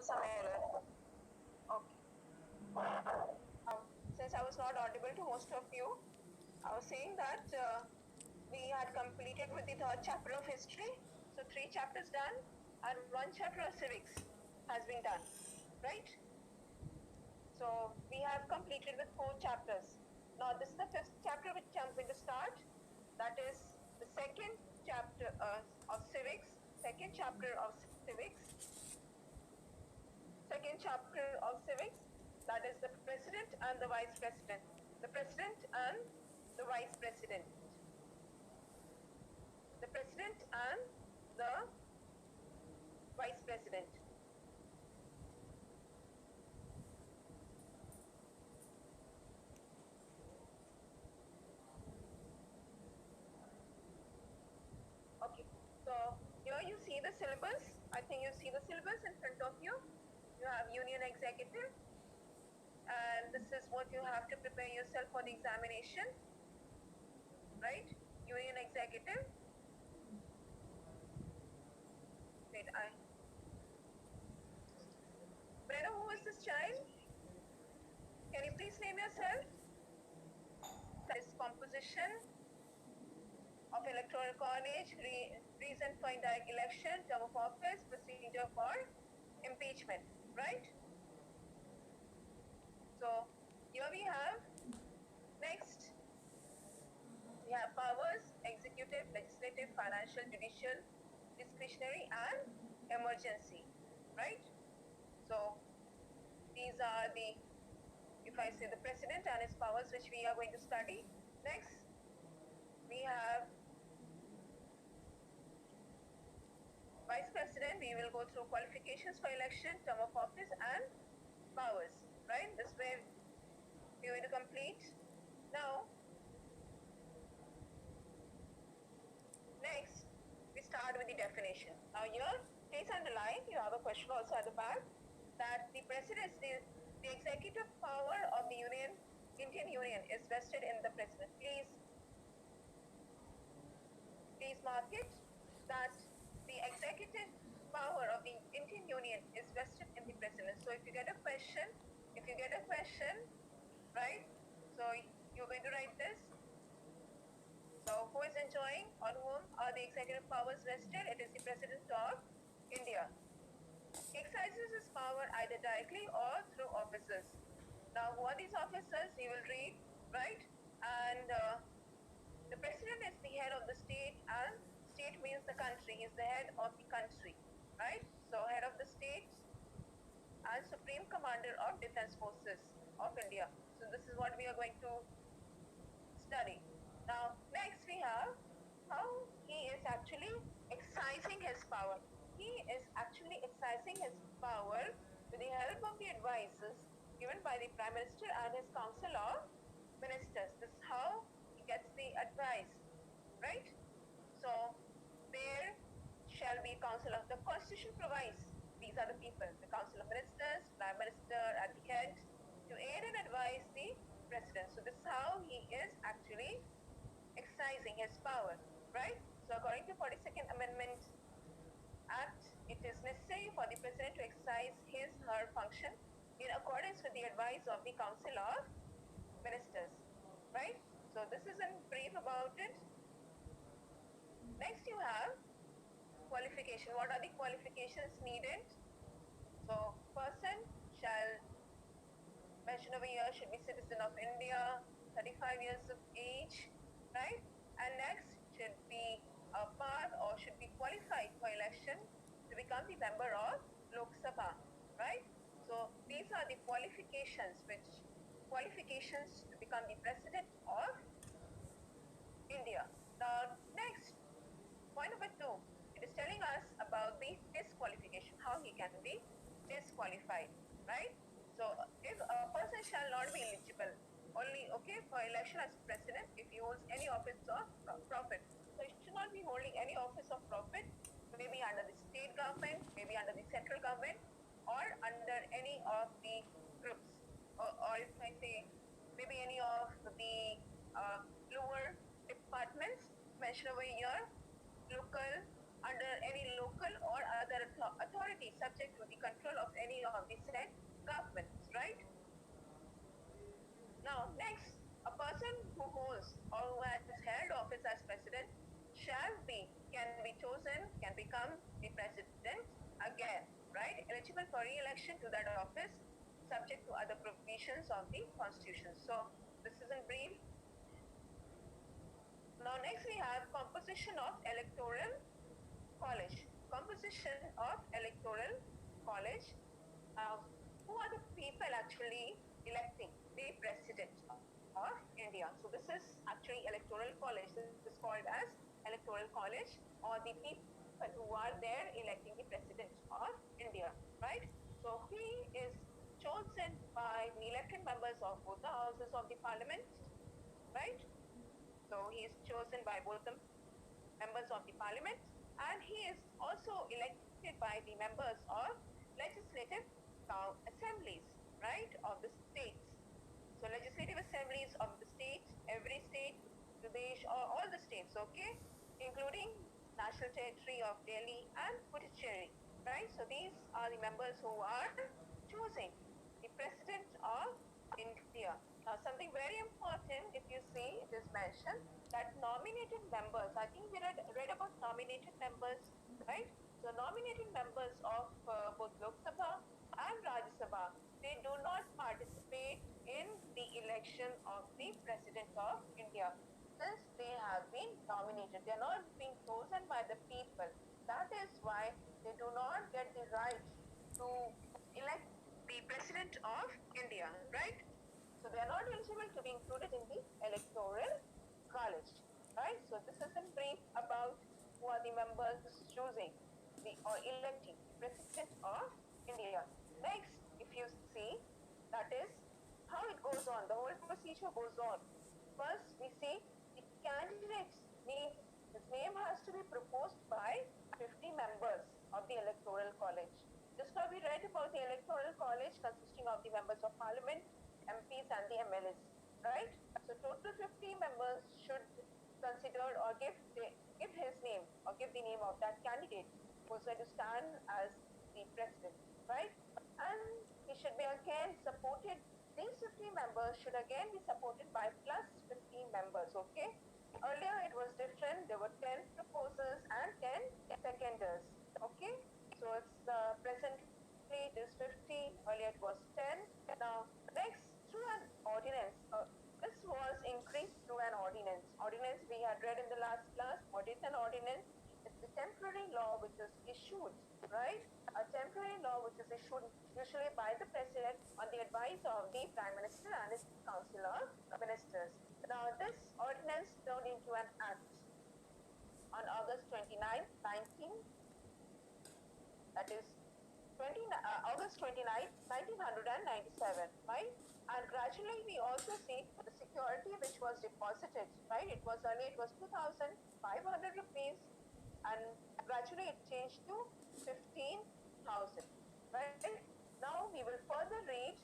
show some error. Okay. Since I was not audible to most of you, I was saying that we had completed with the third chapter of history. So 3 chapters done and 1 chapter of civics has been done, right? So we have completed with 4 chapters. Now this is the 5th chapter which I'm going to start. That is the second chapter of civics. Second chapter of civics. Second chapter of civics. That is the president and the vice president. The president and the vice president. The president and the vice president. Okay, so here you see the syllabus. I think you see the syllabus in front of you. You have union executive, and this is what you have to prepare yourself for the examination, right? Union executive. Wait, Brenda, who is this child? Can you please name yourself? This composition of electoral college, reason for indirect election, term of office, procedure for impeachment, right? So here we have, next, we have powers, executive, legislative, financial, judicial, discretionary, and emergency, right? So these are the, if I say the president and his powers, which we are going to study. Next, we have vice president. We will go through qualifications for election, term of office, and powers, right? This way we're going to complete. Now, next, we start with the definition. Now here, please underline, you have a question also at the back, that the president, the executive power of the Indian Union is vested in the president. Please mark it, that the executive power of the Indian Union is vested in the president. So if you get a question, right? So you're going to write this. So who is enjoying, on whom are the executive powers vested? It is the President of India. He exercises his power either directly or through officers. Now who are these officers? You will read, right? And the President is the head of the state, and state means the country. He is the head of the country, right? So head of the state and Supreme Commander of Defense Forces of India. So this is what we are going to study. Now, next we have how he is actually exercising his power. He is actually exercising his power with the help of the advices given by the Prime Minister and his Council of Ministers. This is how he gets the advice, right? So, there shall be Council of the Constitution provides. These are the people, the Council of Ministers, Prime Minister at the head, to aid and advise the President. So this is how he is actually exercising his power, right? So according to 42nd Amendment Act, it is necessary for the President to exercise his or her function in accordance with the advice of the Council of Ministers, right? So this is in brief about it. Next you have qualification. What are the qualifications needed? So person shall, mention over here, should be citizen of India, 35 years of age, right? And next should be a part or should be qualified for election to become the member of Lok Sabha, right? So these are the qualifications to become the president of India. Now next, point number 2, it is telling us about the disqualification, how he can be disqualified, right? So if a person shall not be eligible only, for election as president if he holds any office of profit. So he should not be holding any office of profit, maybe under the state government, maybe under the central government, or under any of the groups, or if I say maybe any of the lower departments mentioned over here, local, under any local or other authority subject to the control of any of the said governments, right? Now, next, a person who holds or who has held office as president can be chosen, can become the president again, right? Eligible for re-election to that office, subject to other provisions of the constitution. So, this is in brief. Now, next we have composition of electoral college. Composition of electoral college. Who are the people actually electing the president of India? So this is actually electoral college. This is called as electoral college, or the people who are there electing the president of India, right? So he is chosen by the elected members of both the houses of the parliament, right? So he is chosen by both the members of the parliament, and he is also elected by the members of legislative assemblies, right, of the states. So legislative assemblies of the states, every state, Pradesh, or all the states, okay, including National Territory of Delhi and Puducherry, right? So these are the members who are choosing the president of India. Now, something very important, if you see, it is mentioned that nominated members, I think we read about nominated members, right? So nominated members of both Lok Sabha and Rajya Sabha, they do not participate in the election of the President of India since they have been nominated. They are not being chosen by the people. That is why they do not get the right to elect the President of India, right? So they are not eligible to be included in the electoral college, right? So this is in brief about who are the members choosing or electing the President of India. Next, if you see, that is how it goes on. The whole procedure goes on. First, we see the candidate's name. His name has to be proposed by 50 members of the electoral college. Just now we read about the electoral college consisting of the members of parliament, MPs and the MLAs, right? So total 50 members should consider or give his name or give the name of that candidate who is going to stand as the president, right? And he should be again supported. These 50 members should again be supported by plus 15 members, okay? Earlier it was different. There were 10 proposers and 10 seconders, okay? So it's presently it is 50. Earlier it was 10. Now next, through an ordinance. This was increased through an ordinance. Ordinance we had read in the last class. What is an ordinance? It's a temporary law which is issued, right? A temporary law which is issued usually by the president on the advice of the prime minister and his council of ministers. Now this ordinance turned into an act on August 29, 1997, right? And gradually we also see the security which was deposited, right? It was earlier it was 2,500 rupees, and gradually it changed to 15,000, right? Now we will further read.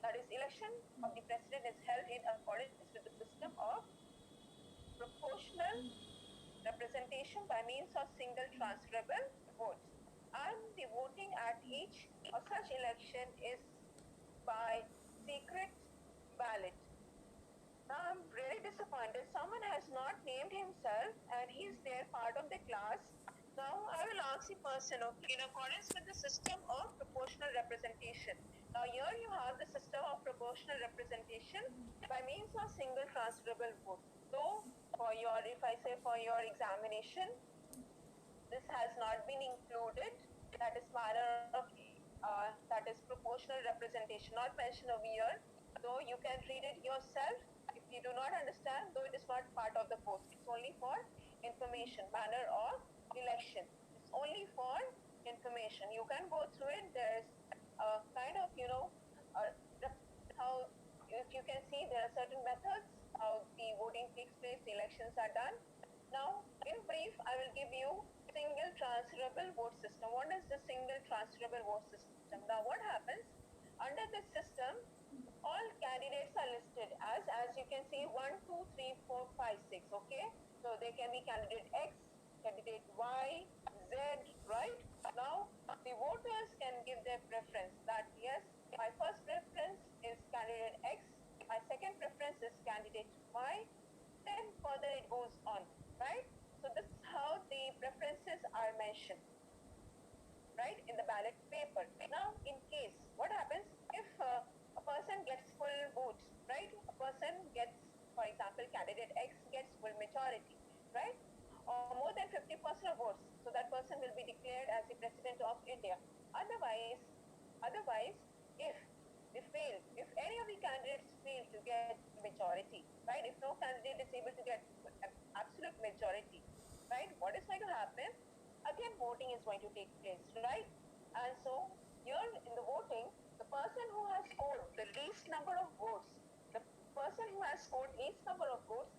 That is, election of the president is held in accordance with the system of proportional representation by means of single transferable votes, and the voting at each of such election is by secret ballot. Now I'm really disappointed. Someone has not named himself and he's there part of the class. Now I will ask the person, okay, in accordance with the system of proportional representation. Now here you have the system of proportional representation by means of single transferable vote. So if I say for your examination, this has not been included. That is that is proportional representation, not mentioned over here. Though you can read it yourself if you do not understand, though it is not part of the post. It's only for information, manner of election. It's only for information. You can go through it. There's a kind of, how, if you can see, there are certain methods how the voting takes place, the elections are done. Now, in brief, I will give you single transferable vote system. What is the single transferable vote system? Now, what happens? Under this system, all candidates are listed as you can see, 1, 2, 3, 4, 5, 6, okay? So So there can be candidate X, candidate Y, Z, right? Now the voters can give their preference that yes, my first preference is candidate X, my second preference is candidate Y, then further it goes on, right? So this is how the preferences are mentioned, right, in the ballot paper. Now, in case, what happens if a person gets full votes, right? A person gets, for example, candidate X gets full majority, right? Or more than 50% of votes. So that person will be declared as the President of India. Otherwise, if they fail, if any of the candidates fail to get majority, right? If no candidate is able to get absolute majority, right? What is going to happen? Again, voting is going to take place, right? And so here in the voting, the person who has scored the least number of votes, the person who has scored least number of votes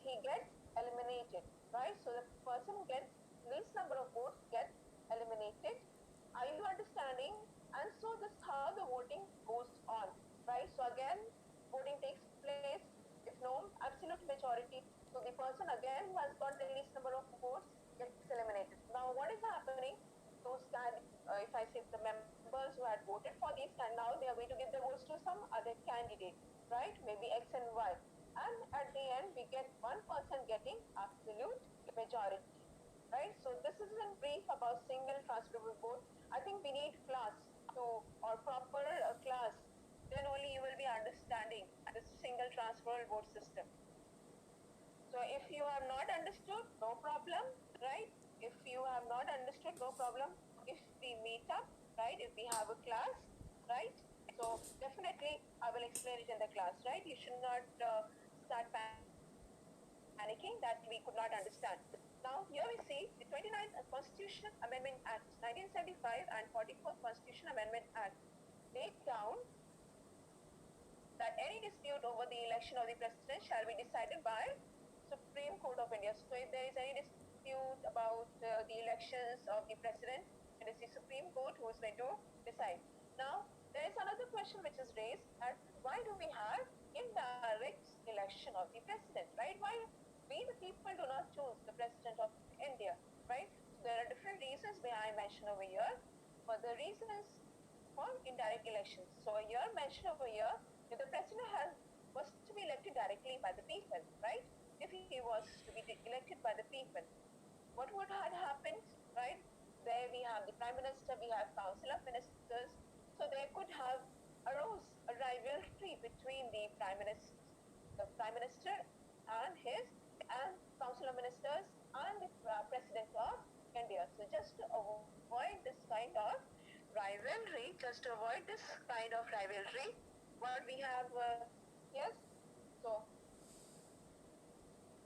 he gets eliminated, right? So the person who gets least number of votes gets eliminated. Are you understanding? And so this is how the voting goes on, right? So again, voting takes place. If no absolute majority, so the person again who has got the least number of votes gets eliminated. Now, what is happening? Those if I say the members who had voted for these, and now they are going to give the votes to some other candidate, right? Maybe X and Y. And at the end, we get one person getting absolute majority, right? So this is in brief about single transferable vote. I think we need class to, or proper class, then only you will be understanding this single transferable vote system. So if you have not understood, no problem, right? If you have not understood, no problem. If we meet up, right? If we have a class, right? So definitely I will explain it in the class, right? You should not start panicking that we could not understand. Now here we see the 29th Constitution Amendment Act 1975 and 44th Constitution Amendment Act laid down that any dispute over the election of the president shall be decided by Supreme Court of India. So if there is any dispute about the elections of the president, it is the Supreme Court who is going to decide. Now, there is another question which is raised that why do we have indirect election of the president, right? Why we the people do not choose the president of India, right? So there are different reasons behind mentioned over here. For the reasons for indirect elections. So here mentioned over here, if the president was to be elected directly by the people, right? If he was to be elected by the people, what would have happened, right? There we have the prime minister, we have council of ministers. So there could have arose a rivalry between the prime minister and his and council of ministers and the president of India. So just to avoid this kind of rivalry, what we have, yes, so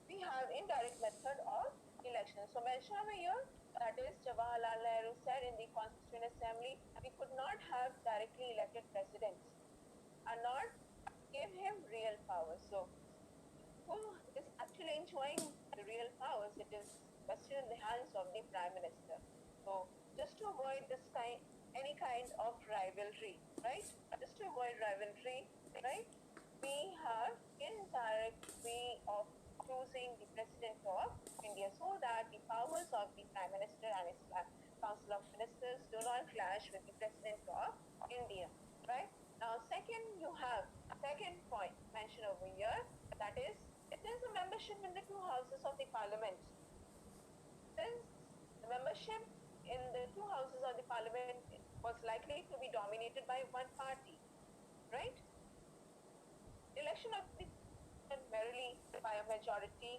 we have indirect method of election. So mention over here, that is Jawaharlal Nehru said in the Constituent Assembly, we could not have directly elected presidents and not give him real powers. So who is actually enjoying the real powers? It is vested in the hands of the prime minister. So just to avoid any kind of rivalry, right? Just to avoid rivalry, right? We have indirect way of choosing the president of India so that the powers of the prime minister and his council of ministers do not clash with the president of India, right? Now, second point mentioned over here, that is, it is a membership in the two houses of the parliament. Since the membership in the two houses of the parliament was likely to be dominated by one party, right? Election of the merely by a majority,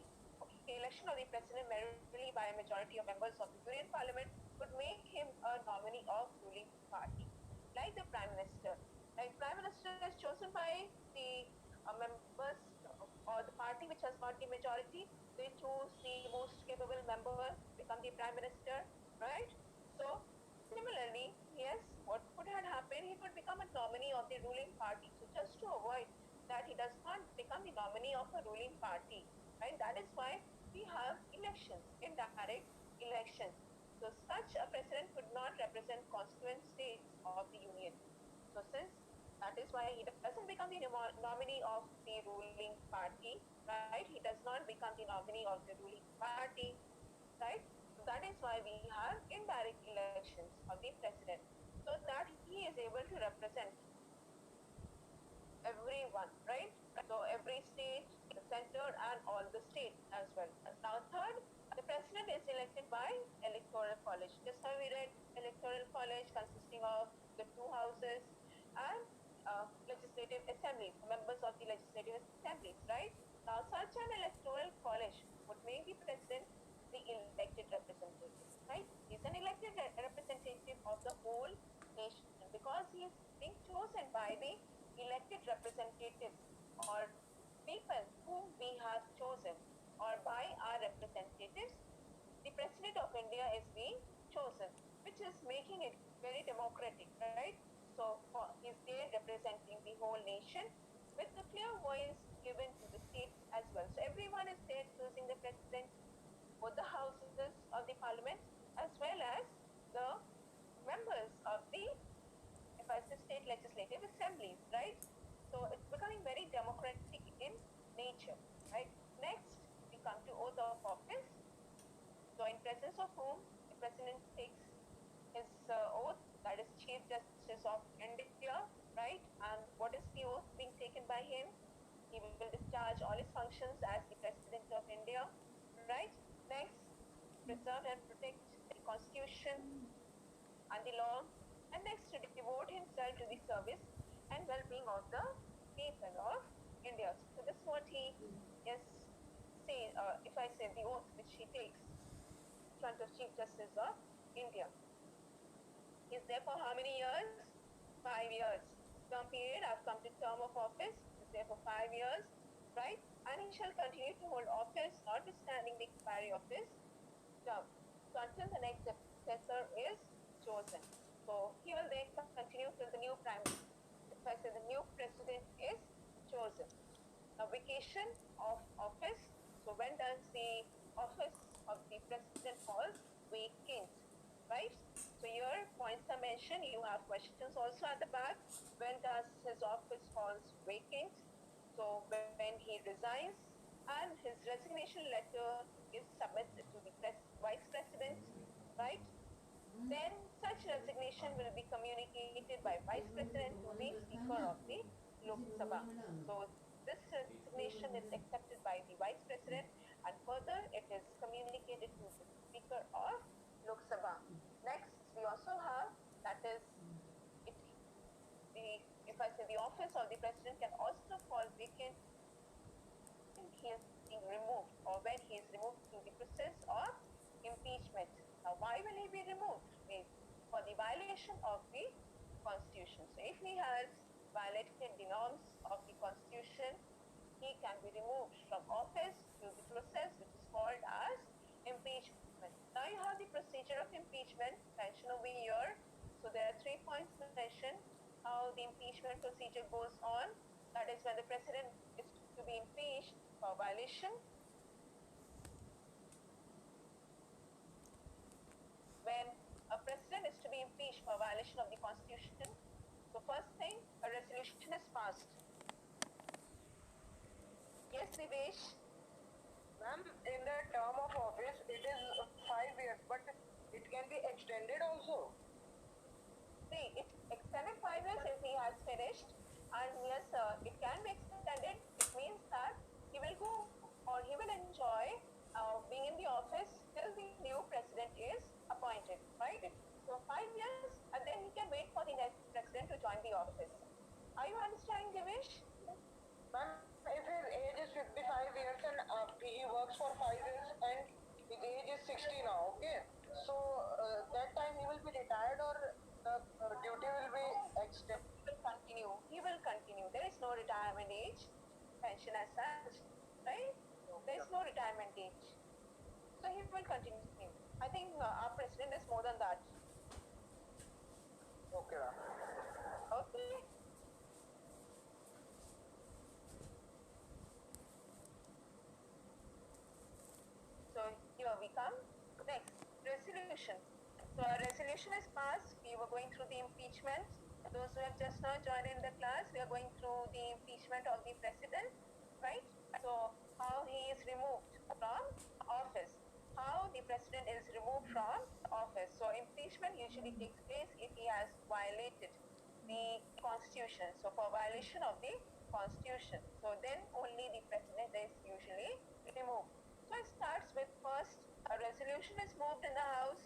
election of the president merely by a majority of members of the Union Parliament would make him a nominee of ruling party, like the Prime Minister. Like Prime Minister is chosen by the members or the party which has got the majority. They choose the most capable member, become the Prime Minister, right? So similarly, yes, what could have happened? He could become a nominee of the ruling party. So just to avoid that he does not become the nominee of a ruling party, right? That is why we have elections, indirect elections. So such a president could not represent constituent states of the union. So since That is why he doesn't become the nominee of the ruling party, right? He does not become the nominee of the ruling party, right? So that is why we have indirect elections of the president, so that he is able to represent everyone, right? So every state, the center, and all the states as well. Now, third, the president is elected by electoral college. Just how we read electoral college consisting of the two houses and legislative assemblies, members of the legislative assemblies, right? Now, such an electoral college would make the president the elected representative, right? He's an elected representative of the whole nation because he is being chosen by the elected representatives or people whom we have chosen or by our representatives. The president of India is being chosen, which is making it very democratic, right? So he's there representing the whole nation with the clear voice given to the states as well. So everyone is there choosing the president, both the houses of the parliament as well as the members of the, if I say, state legislative assemblies, right? So it's becoming very democratic in nature, right? Next, we come to oath of office. So in presence of whom the president takes his oath, that is Chief Justice of India, right? And what is the oath being taken by him? He will discharge all his functions as the President of India, right? Next, preserve and protect the Constitution and the law, and next to devote himself to the service and well-being of the people of India. So this is what he is say, if I say the oath which he takes in front of Chief Justice of India. He's there for how many years? 5 years. Term period, I've come to term of office. He's there for 5 years, right? And he shall continue to hold office, notwithstanding the expiry of his term. So until the next successor is chosen. So he will then continue till the new prime, if I say the new president is chosen. Now vacation of office. So when does the office of the president falls vacant, right? So here points are mentioned. You have questions also at the back. When does his office falls vacant? So when he resigns and his resignation letter is submitted to the vice president, right? Then such resignation will be communicated by Vice President to the Speaker of the Lok Sabha. So this resignation is accepted by the Vice President and further it is communicated to the Speaker of Lok Sabha. Next, we also have, that is, it, the, if I say the office of the President can also fall vacant when he is being removed or when he is removed through the process of impeachment. Now, why will he be removed? For the violation of the Constitution. So, if he has violated the norms of the Constitution, he can be removed from office through the process which is called as impeachment. Now, you have the procedure of impeachment mentioned over here. So, there are 3 points mentioned how the impeachment procedure goes on. That is when the president is to be impeached for violation. When a president is to be impeached for violation of the Constitution, so first thing, a resolution is passed. Yes, Divesh? Ma'am, in the term of office, it is 5 years, but it can be extended also. See, it's extended 5 years if he has finished, and yes, it can be extended. It means that he will go or he will enjoy being in the office till the new president is appointed, right? So 5 years, and then he can wait for the next president to join the office. Are you understanding, Divesh? Ma'am, if his age is 55 years and he works for 5 years and his age is 60 now, okay? So that time he will be retired or the duty will be extended? He will continue. He will continue. There is no retirement age pension as such, right? There is no retirement age. So he will continue. I think our president is more than that. Okay, ma'am. Okay. So here we come. Next, resolution. So a resolution is passed. We were going through the impeachment. Those who have just now joined in the class, we are going through the impeachment of the president, right? So, how he is removed from office, how the president is removed from office. So, impeachment usually takes place if he has violated the constitution. So, for violation of the constitution, so then only the president is usually removed. So, it starts with first a resolution is moved in the house,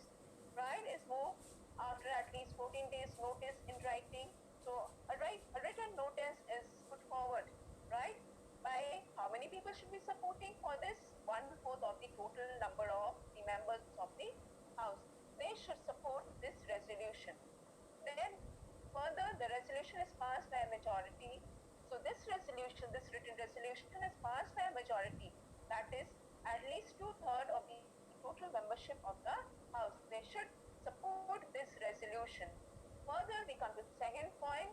right? Is moved after at least 14 days notice in writing. So a written notice is put forward, right? By how many people should be supporting for this? 1/4 of the total number of the members of the house. They should support this resolution. Then further, the resolution is passed by a majority. So this resolution, this written resolution is passed by a majority. That is at least 2/3 of the total membership of the house. They should support this resolution. Further, we come to the second point.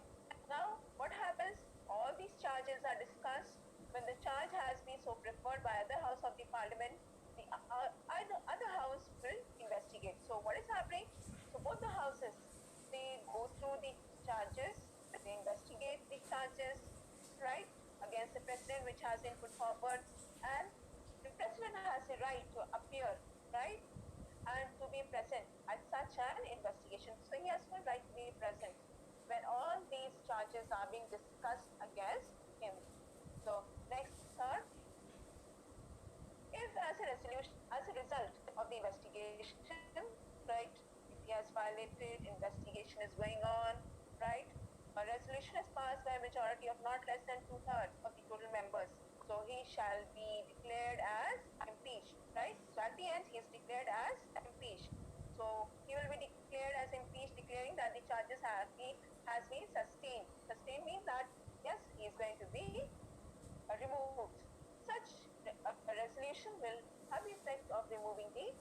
Now, what happens? All these charges are discussed. When the charge has been so preferred by other house of the parliament, the other house will investigate. So, what is happening? So, both the houses, they go through the charges, they investigate the charges, right, against the president which has been put forward, and the president has a right to appear, right, and to be present at such an investigation. So he has no right to be present when all these charges are being discussed against him. So next, third, if as a resolution, as a result of the investigation, right, if he has violated, investigation is going on, right, a resolution is passed by a majority of not less than 2/3 of the total members. So he shall be declared as impeached, right? So at the end, he is declared as impeached. So he will be declared as impeached, declaring that the charges has been sustained. Sustained means that yes, he is going to be removed. Such a resolution will have the effect of removing the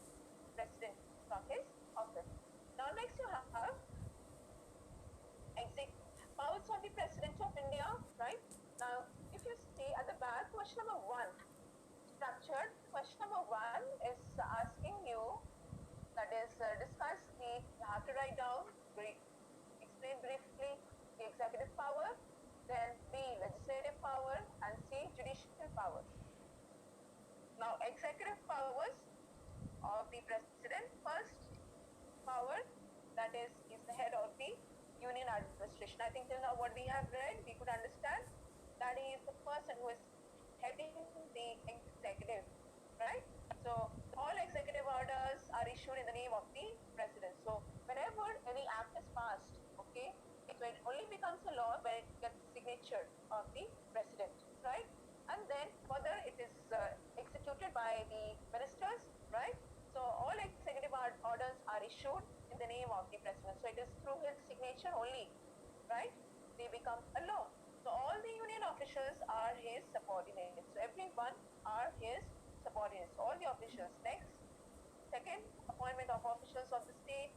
president from his office. Now next you have powers of the president of India, right? Now if you see at the back, question number 1, structured. Question number 1 is asking you, that is discuss the, you have to write down, explain briefly the executive power, then B, legislative power, and C, judicial power. Now, executive powers of the president. First power, that is the head of the union administration. I think till now what we have read, we could understand that he is the person who is heading the executive, right? So all executive orders are issued in the name of the president. So whenever any act is passed, okay, so it only becomes a law when it gets signature of the president, right? And then further it is executed by the ministers, right? So all executive orders are issued in the name of the president. So it is through his signature only, right? They become a law. So all the union officials are his subordinates. So everyone are his subordinates, all the officials. Next, second, appointment of officials of the state.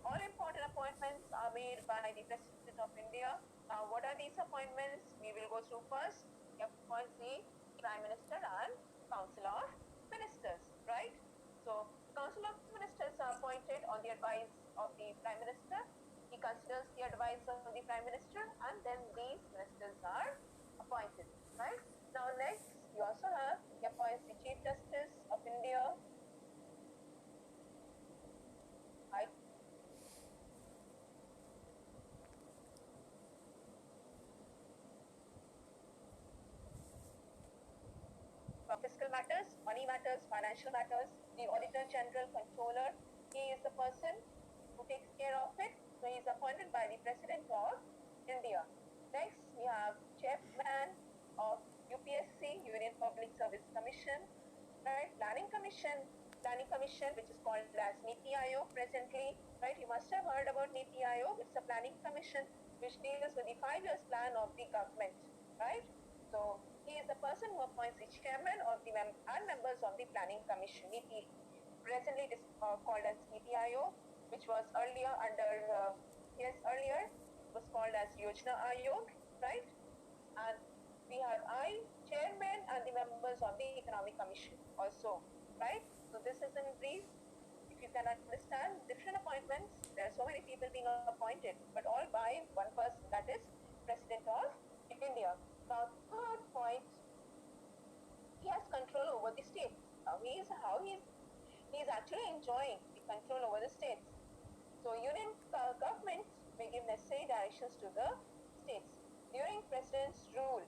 All important appointments are made by the President of India. Now, what are these appointments? We will go through first. He appoints the Prime Minister and Council of Ministers, right? So, the Council of Ministers are appointed on the advice of the Prime Minister. He considers the advice of the Prime Minister, and then these ministers are appointed, right? Now, next, you also have, he appoints the Chief Justice of India. I fiscal matters, money matters, financial matters, the Auditor General Controller. He is the person who takes care of it. So he is appointed by the President of India. Next, we have Chairman of UPSC, Union Public Service Commission, right? Planning Commission, which is called as Niti Aayog presently, right? You must have heard about Niti Aayog. It's a planning commission which deals with the 5 years plan of the government, right? So he is the person who appoints the chairman of the and members of the planning commission. Niti, presently it is called as Niti Aayog, which was earlier under earlier it was called as Yojana Aayog, right? And we have chairman and the members of the economic commission also, right? So this is in brief. If you can understand different appointments, there are so many people being appointed, but all by one person, that is President of India. Now, third point, he has control over the states. How he's actually enjoying the control over the states. So union governments may give necessary directions to the states. During president's rule,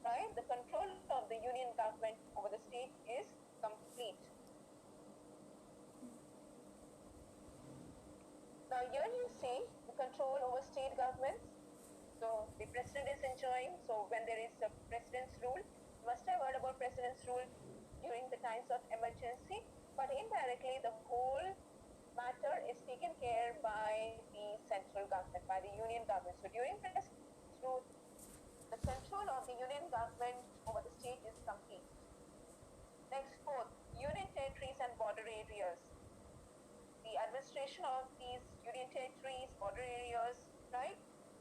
right, the control of the union government over the state is complete. Now here you see the control over state governments. So the president is enjoying. So when there is a president's rule, you must have heard about president's rule during the times of emergency. But indirectly, the whole matter is taken care by the central government, by the union government. So during president's rule, the control of the union government over the state is complete. Next, fourth, union territories and border areas. The administration of these union territories, border areas, right,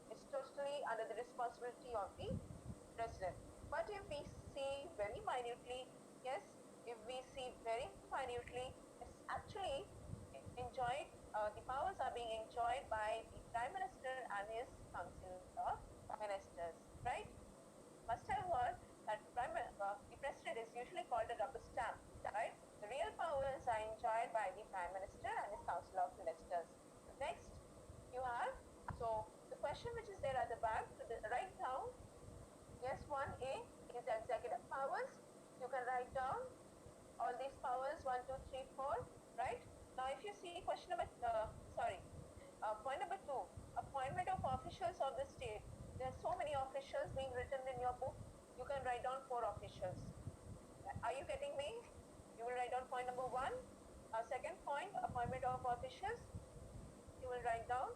is totally under the responsibility of the president. But if we see very minutely, yes, if we see very minutely, it's actually enjoyed, the powers are being enjoyed by the Prime Minister and his Council of Ministers, right? Must have heard that the President is usually called a rubber stamp, right? The real powers are enjoyed by the Prime Minister and his Council of Ministers. Next, you have, so the question which is there at the back, to the right down, yes, 1A is the executive powers. You can write down all these powers, 1, 2, 3, 4, right? Now, if you see question number, point number 2, appointment of officials of the state. There are so many officials being written in your book. You can write down 4 officials. Are you getting me? You will write down point number 1. Second point, appointment of officials. You will write down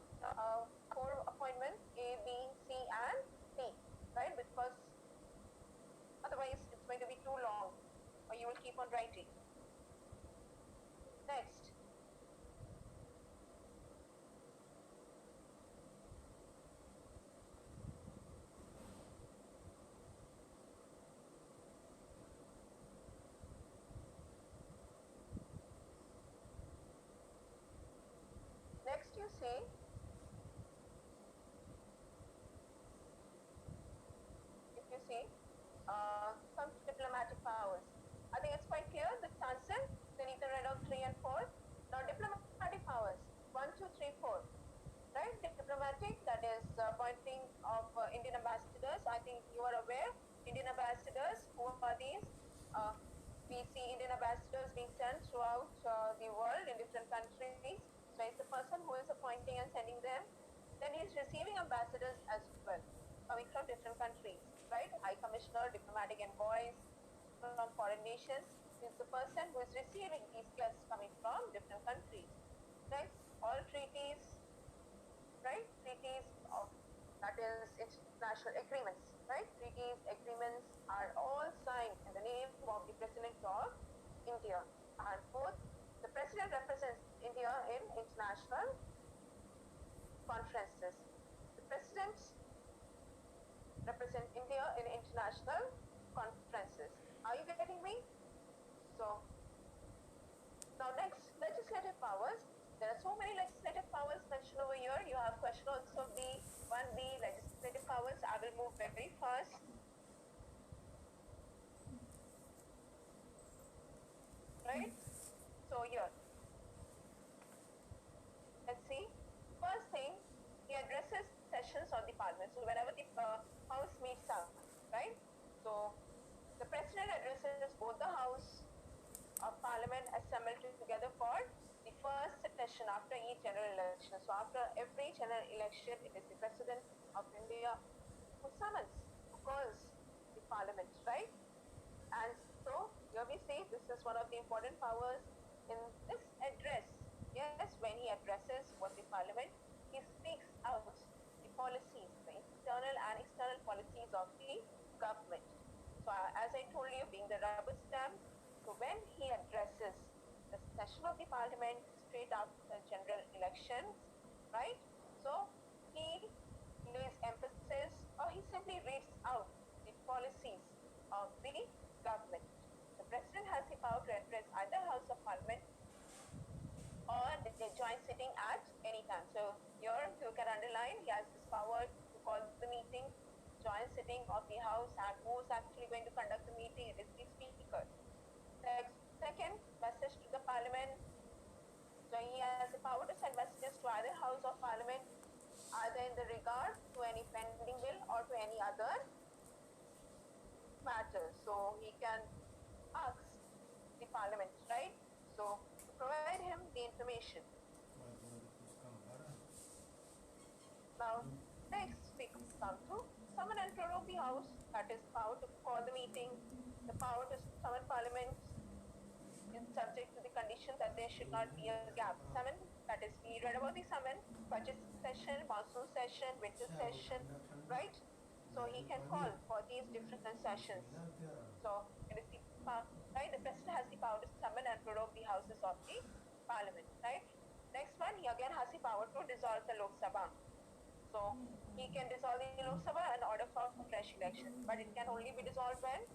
4 appointments, A, B, C, and D, right? Because otherwise it's going to be too long, or you will keep on writing. Next. Next you see, if you see, some diplomatic powers. I think it's quite clear, this answer. Then you can write out 3 and 4. Now diplomatic powers, 1, 2, 3, 4. Right? Diplomatic, that is appointing of Indian ambassadors. I think you are aware, Indian ambassadors, who are these? We see Indian ambassadors being sent throughout the world in different countries. So it's the person who is appointing and sending them. Then he's receiving ambassadors as well, coming from different countries, right? High Commissioner, diplomatic envoys from foreign nations. Is the person who is receiving these guests coming from different countries. Next, all treaties, right? Treaties of, that is international agreements, right? Treaties, agreements are all signed in the name of the President of India. And fourth, the President represents India in international conferences. The President represents India in international conferences. Are you getting me? So, now next, legislative powers. There are so many legislative powers mentioned over here. You have question also B, 1B, legislative powers. I will move very fast. Right? So here, let's see. First thing, he addresses sessions of the parliament. So whenever the house meets up, right? So the president addresses both the house of parliament assembled together for the first session after each general election. So after every general election, it is the President of India who summons, who calls the parliament, right? And so here we see this is one of the important powers in this address. Yes, when he addresses what the parliament, he speaks out the policies, the internal and external policies of the government. So as I told you, being the rubber stamp, so when he addresses the session of the parliament straight after the general elections, right? So he lays emphasis, or he simply reads out the policies of the government. The president has the power to address either house of parliament or the joint sitting at any time. So here you can underline he has this power to call the meeting, joint sitting of the house, and who is actually going to conduct the meeting? It is the speaker. Second, message to the parliament. So he has the power to send messages to either house of parliament, either in the regard to any pending bill or to any other matter. So he can ask the parliament, right? So to provide him the information. Now, next we come to summon and prorogue the house. That is power to call the meeting, the power to summon parliament is subject to the condition that there should not be a gap. Summon, that is, we read about the summon, budget session, monsoon session, winter session, right? So he can call for these different sessions. So it is the right. The president has the power to summon and prorogue the houses of the parliament, right? Next one, he again has the power to dissolve the Lok Sabha. So he can dissolve the Lok Sabha and order for fresh election. But it can only be dissolved when?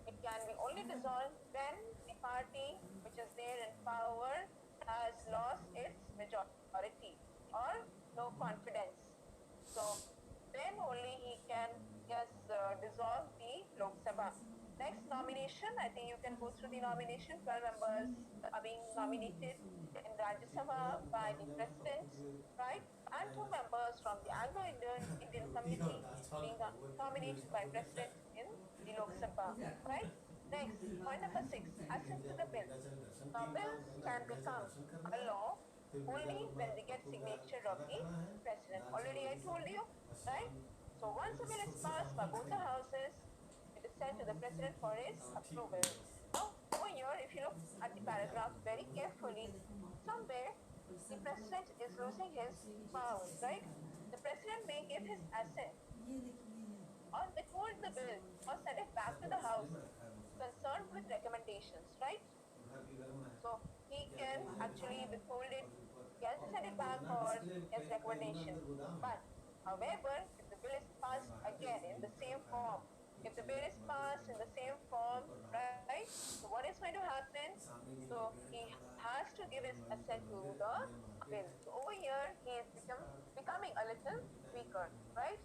It can be only dissolved when the party which is there in power has lost its majority or no confidence. So then only he can dissolve the Lok Sabha. Next nomination, I think you can go through the nomination. 12 members are being nominated in Rajya Sabha by the president, right? And 2 members from the Anglo-Indian community being nominated by president in the Lok Sabha, right? Next, point number 6, assent to the bills. Now, bills can become a law only when they get signature of the president. Already I told you, right? So once a bill is passed by both the houses, it is sent to the president for his approval. Now, over here, if you look at the paragraph very carefully, somewhere the president is losing his powers, right? The president may give his assent or withhold the bill or send it back to the house concerned with recommendations, right? So he can actually withhold it, can send it back for his recommendation. But however, if the bill is passed again in the same form, if the bill is passed in the same form, right? So what is going to happen? So he has to give his assent to the bill. So over here, he is becoming a little weaker, right?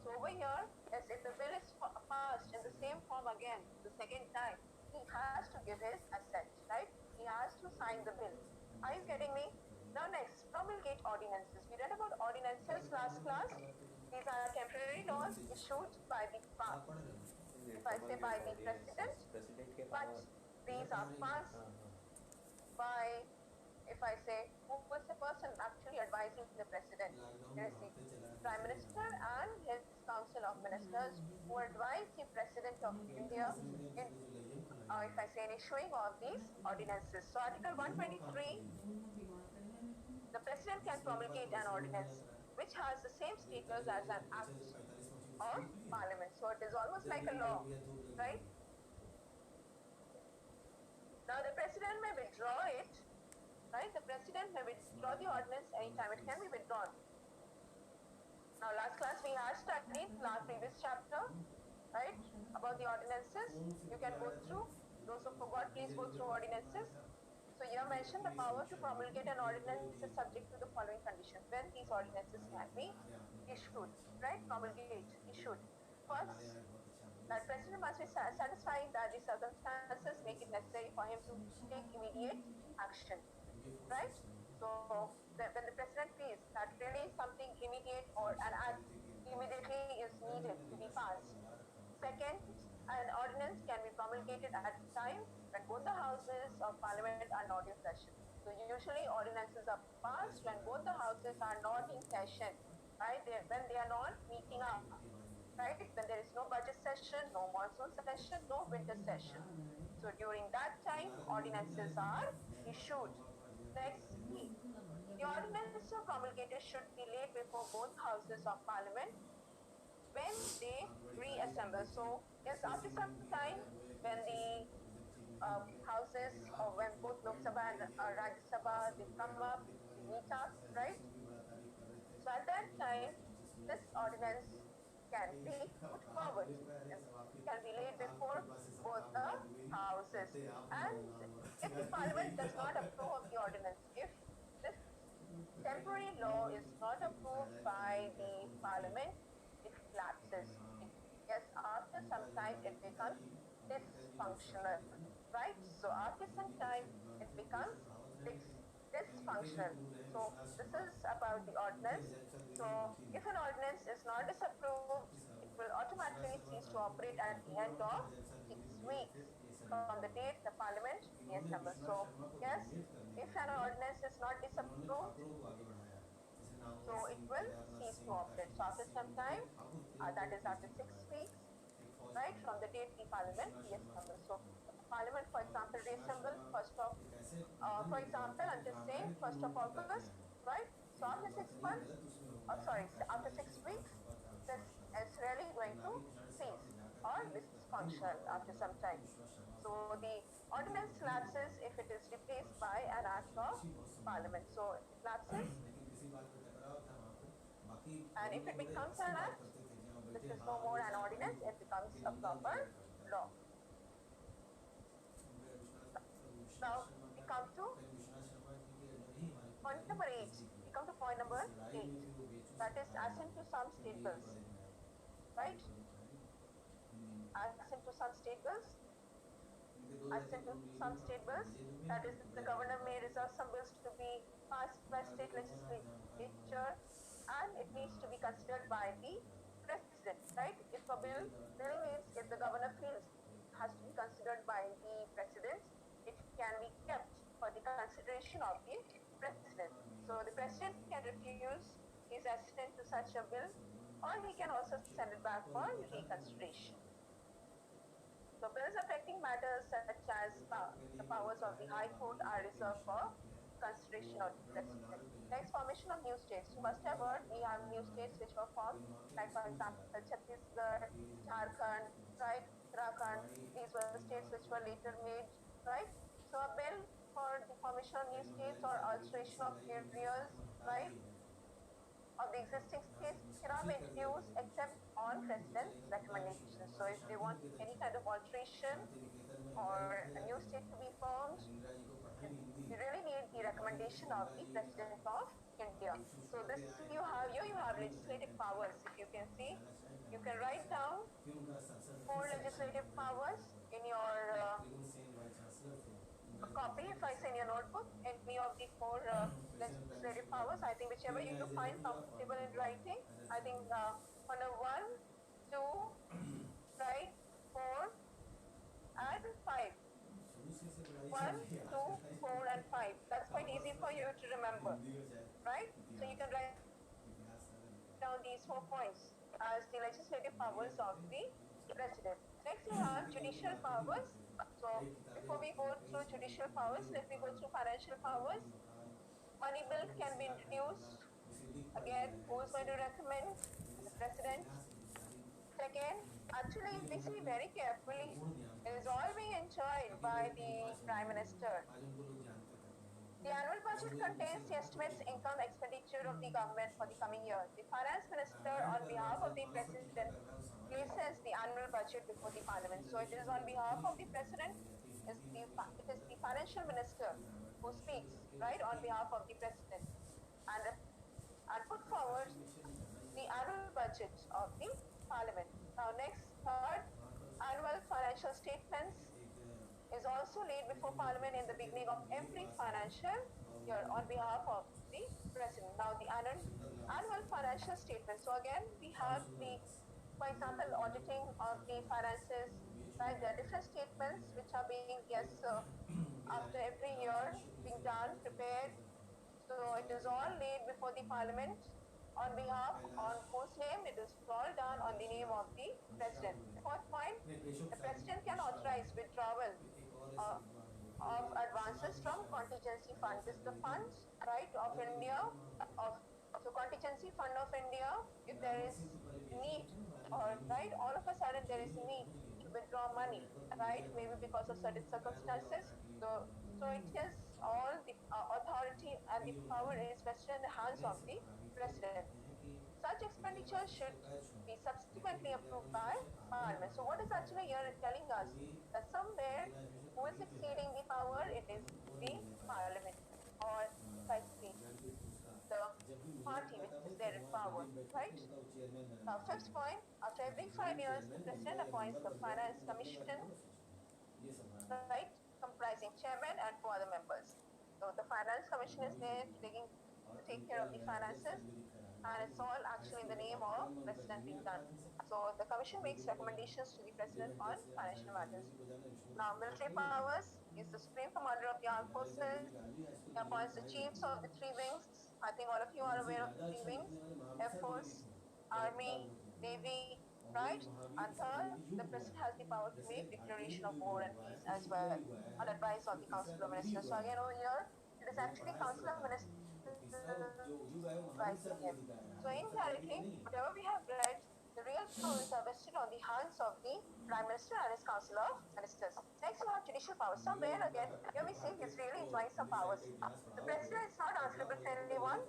So over here, as if the bill is passed in the same form again, the second time, he has to give his assent, right? He has to sign the bill. Are you getting me? Now next, promulgate ordinances. We read about ordinances last class. These are temporary laws issued by the, if I say by the president, but these are passed by, if I say, who was the person actually advising the president? It is the Prime Minister and his Council of Ministers who advise the President of India in, if I say, in issuing of these ordinances. So Article 123, the President can promulgate an ordinance which has the same status as an act of Parliament. So it is almost like a law, right? Now the President may withdraw it, right? The President may withdraw the ordinance anytime. It can be withdrawn. Now last class we had studied last previous chapter, right, about the ordinances. You can go through. Those who forgot, please go through ordinances. So here mentioned the power to promulgate an ordinance is subject to the following conditions. When these ordinances can be issued, right? Promulgate, issued. First, that president must be satisfied that the circumstances make it necessary for him to take immediate action, right? So when the president feels that really something immediate or an act immediately is needed to be passed. Second, an ordinance can be promulgated at a time when both the houses of parliament are not in session. So usually ordinances are passed when both the houses are not in session, right? When they are not meeting up, right? When there is no budget session, no monsoon session, no winter session. So during that time, ordinances are issued. Next, the ordinance promulgated should be laid before both houses of parliament when they reassemble. So yes, after some time, when the houses or when both Lok Sabha and Rajya Sabha they come up, they meet up, right? So at that time, this ordinance can be put forward and can be laid before both the houses. And if the parliament does not approve of the ordinance, if temporary law is not approved by the parliament, it lapses. Yes, after some time it becomes dysfunctional, right? So after some time it becomes dysfunctional. So this is about the ordinance. So if an ordinance is not disapproved, it will automatically cease to operate at the end of 6 weeks from the date the parliament reassembles. So yes, if an ordinance is not disapproved, so it will cease to operate. So after some time, that is after 6 weeks, right, from the date the parliament reassembles. So the parliament, for example, reassemble first of, for example, I'm just saying 1st of August, right? So after 6 months, sorry, after 6 weeks, this is really going to cease or dysfunctional after some time. So the ordinance lapses if it is replaced by an act of parliament. So it lapses, and if it becomes an act, this is no more an ordinance, it becomes a proper law. Now we come to point number 8. We come to point number 8. That is assent to some state bills, right? Assent to some state bills. Assent to some state bills. That is, the governor may reserve some bills to be passed by state legislature, and it needs to be considered by the president, right? If a bill means if the governor feels it has to be considered by the president, it can be kept for the consideration of the president. So the president can refuse his assent to such a bill, or he can also send it back for reconsideration. So bills affecting matters such as the powers of the High Court are reserved for consideration of the President. Next, formation of new states. You must have heard we have new states which were formed, like for example Chhattisgarh, Jharkhand, right, Uttarakhand. These were states which were later made, right? So a bill for the formation of new states or alteration of areas, right, of the existing states cannot be introduced except on president's recommendation. So if they want any kind of alteration or a new state to be formed, you really need the recommendation of the president of India. So this you have legislative powers. If you can see, you can write down 4 legislative powers in your copy. If I send your notebook, any of the 4 legislative powers, I think whichever you find comfortable in writing. I think under 1, 2, right, 4, and 5. 1, 2, 4, and 5. That's quite easy for you to remember, right? So you can write down these 4 points as the legislative powers of the president. Next, you have judicial powers. So before we go through judicial powers, let me go through financial powers. Money bill can be introduced. Again, who is going to recommend? The president. Second, actually, if we see very carefully, it is all being enjoyed by the Prime Minister. The annual budget contains the estimates, income, expenditure of the government for the coming year. The finance minister, on behalf of the president, places the annual budget before the parliament. So it is on behalf of the president. It is the financial minister who speaks, right, on behalf of the president, and put forward the annual budget of the parliament. Now, next, third, annual financial statements is also laid before parliament in the beginning of every financial year on behalf of the president. Now, the annual financial statement. So again, we have the, for example, auditing of the finances, right? There are different statements which are being, yes, after every year being done, prepared. So it is all laid before the parliament on behalf, on whose name it is all done on the name of the president. The fourth point, the president can authorize withdrawal uh, of advances from contingency fund. This is the funds, right, of India, of so contingency fund of India. If there is need, or right, all of a sudden there is need to withdraw money, right, maybe because of certain circumstances. So it is all the authority and the power is vested in the hands of the president. Such expenditure should be subsequently approved by parliament. So what is actually here telling us? That somewhere who is exceeding the power, it is the parliament, or if I say the party which is there in power, right? Now, fifth point, after every 5 years, the president appoints the finance commission, right, comprising chairman and 4 other members. So the finance commission is there to take care of the finances, and it's all actually in the name of president being done. So the commission makes recommendations to the president on financial matters. Now, military powers is the supreme commander of the armed forces. He appoints the chiefs of the three wings. I think all of you are aware of the three wings: Air Force, Army, Navy, right? And third, the president has the power to make declaration of war and peace as well, on advice of the Council of Ministers. So again over here, it is actually Council of Ministers advising him. So indirectly, whatever we have read, the real powers are vested on the hands of the Prime Minister and his Council of Ministers. Next, you have judicial powers. Somewhere again, here we see he's really enjoying some powers. The president is not answerable to anyone,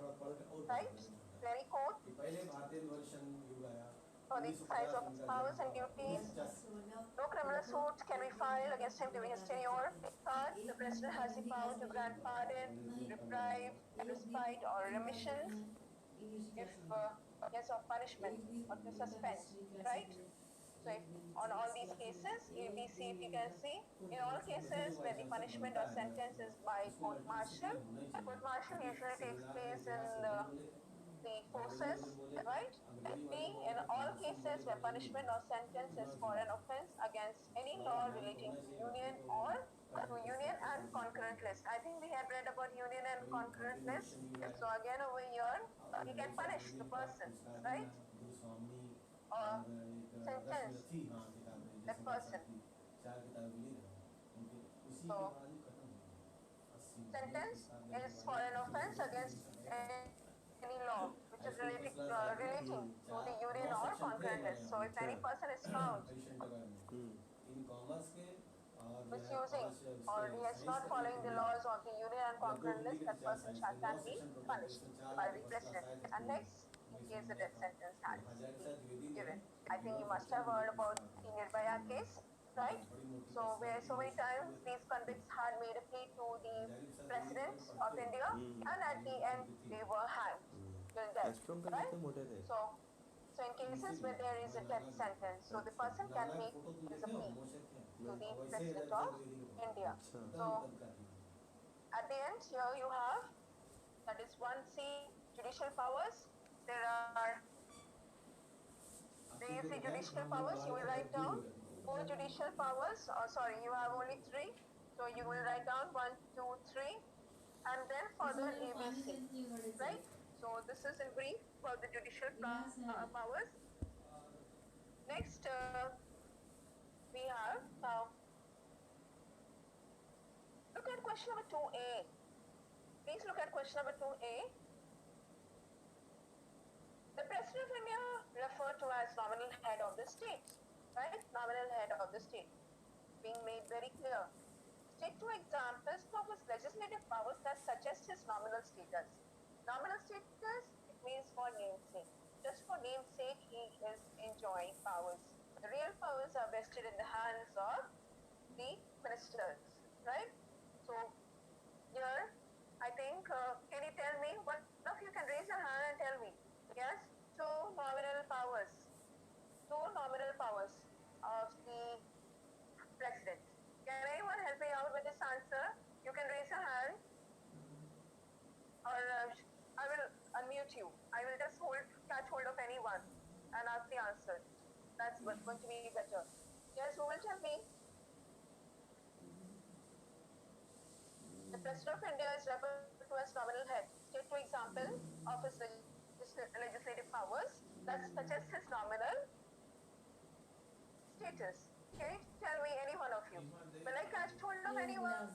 right? To any court, for the exercise of its powers and duties. No criminal suit can be filed against him during his tenure. Third, the president has the power to grant pardon, reprieve, respite, or remissions if yes, of punishment or to suspend, right? So if on all these cases, ABC, if you can see, in all cases where the punishment or sentence is by court martial usually takes place in the forces, right? B, in all cases where punishment or sentence is for an offense against any law relating to union or to union and concurrent list. I think we have read about union and concurrent list. So again over here, he can punish the person, right? Or sentence that person. So sentence is for an offense against any law which is relating to the union or concurrent list. So if any person is found misusing or he is not following the laws of the union and concurrent list, that person can be punished by the president. And next, in case the death sentence has been given. I think you must have heard about the Nirbhaya case, right? So where so many times these convicts had made a plea to the president of India, and at the end they were hanged till death, right? So in cases where there is a death sentence, so the person can make his appeal to the president of India. So at the end here you have, that is 1C, judicial powers. There are, do you see judicial powers? You will write down 4 judicial powers, or sorry, you have only 3. So you will write down 1, 2, 3, and then further ABC, right? So this is in brief about the judicial powers. Next, we have now, look at question number 2A. Please look at question number 2A. The President of India referred to as nominal head of the state, right? Nominal head of the state, being made very clear. State 2 examples of his legislative powers that suggest his nominal status. Nominal status, it means for namesake. Just for namesake, he is enjoying powers. The real powers are vested in the hands of the ministers, right? So here, I think, can you tell me, one of you can raise your hand and tell me, yes, 2 nominal powers of the president. Can anyone help me out with this answer? You can raise your hand, or I will unmute you. I will just catch hold of anyone and ask the answer. That's what's going to be better. Yes, who will tell me? The President of India is referred to as nominal head. State 2 example of his legislative powers that suggests his nominal status. Can you tell me, any one of you? Will I catch hold of anyone?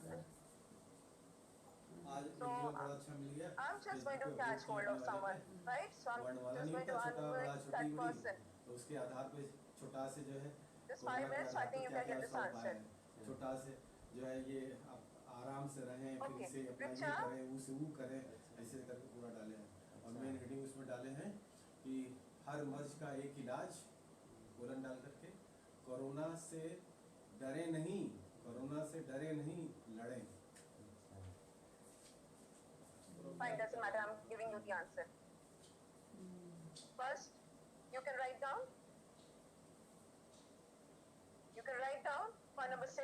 So I'm just going to catch hold of someone, right? So I'm just going to unmute that person. उसके आधार पे छोटा से जो है Just 5 minutes, so I think you can get this answer. छोटा से जो है ये आराम से रहें, फिर इसे अपना ये करें, उसे वो करें, ऐसे करके पूरा डाले हैं। और मेन हेडिंग उसमें डाले हैं कि हर मर्ज का एक इलाज, कोलन डाल करके, कोरोना से डरे नहीं, लड़ें। Fine, doesn't matter, I'm giving you the answer. First, you can write down. You can write down point number 6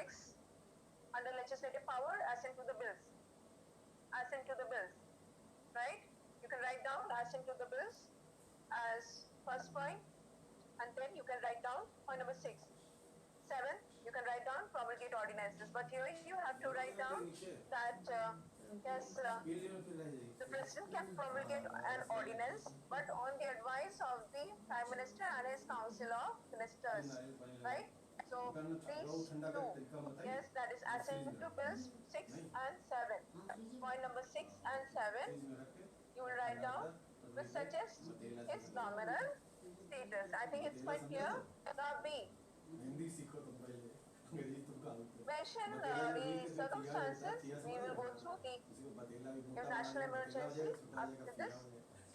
under legislative power, assent to the bills. Assent to the bills, right? You can write down assent to the bills as first point, and then you can write down point number 6. 7, you can write down promulgate ordinances. But here you have to write down that yes, the president can promulgate an ordinance, but on the advice of the prime minister and his council of ministers, right? So these two, yes, that is assent to bills 6 and 7. Point number 6 and 7, you will write down which suggests its nominal status. I think it's quite clear. Now B. Mention the circumstances. We will go through the national emergency after this.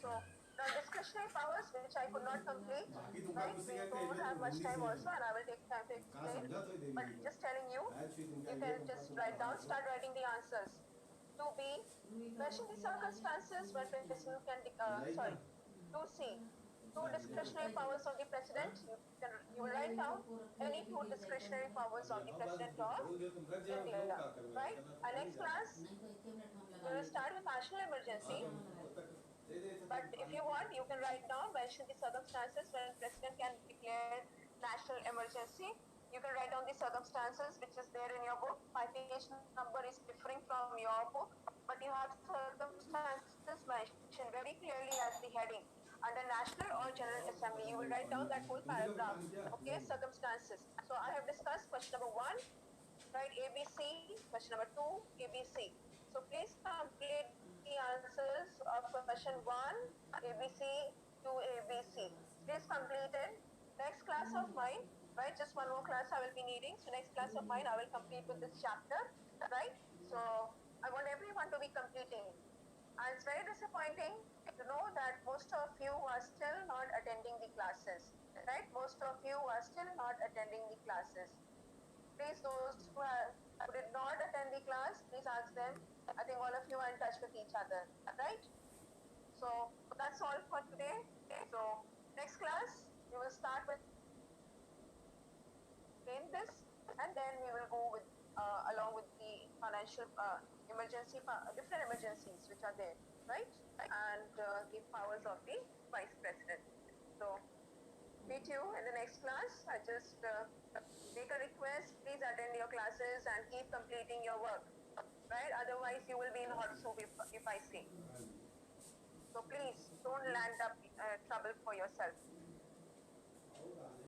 So now discretionary powers which I could not complete. Right? We don't have much time also, and I will take time to explain. But just telling you, you can just write down, start writing the answers. 2B, mention the circumstances when president can, 2C, two discretionary powers of the president. You will write down any two discretionary powers of the president of India, right? Our next class, we will start with national emergency. But if you want, you can write down, mention the circumstances when president can declare national emergency. You can write down the circumstances which is there in your book. My page number is differing from your book, but you have circumstances mentioned very clearly as the heading. Under National or General Assembly, you will write down that whole paragraph. Okay, circumstances. So I have discussed question number 1, right, ABC, question number 2, ABC. So please complete the answers of question 1, ABC to ABC. Please complete it. Next class of mine, right, just one more class I will be needing. So next class of mine, I will complete with this chapter, right? So I want everyone to be completing. And it's very disappointing to know that most of you are still not attending the classes, right? Most of you are still not attending the classes. Please, those who did not attend the class, please ask them. I think all of you are in touch with each other, right? So that's all for today. So next class, we will start with this, and then we will go with along with the financial emergency, different emergencies which are there, right? And the powers of the vice president. So meet you in the next class. I just make a request, please attend your classes and keep completing your work, right? Otherwise you will be in hot soup if I say. So please don't land up trouble for yourself.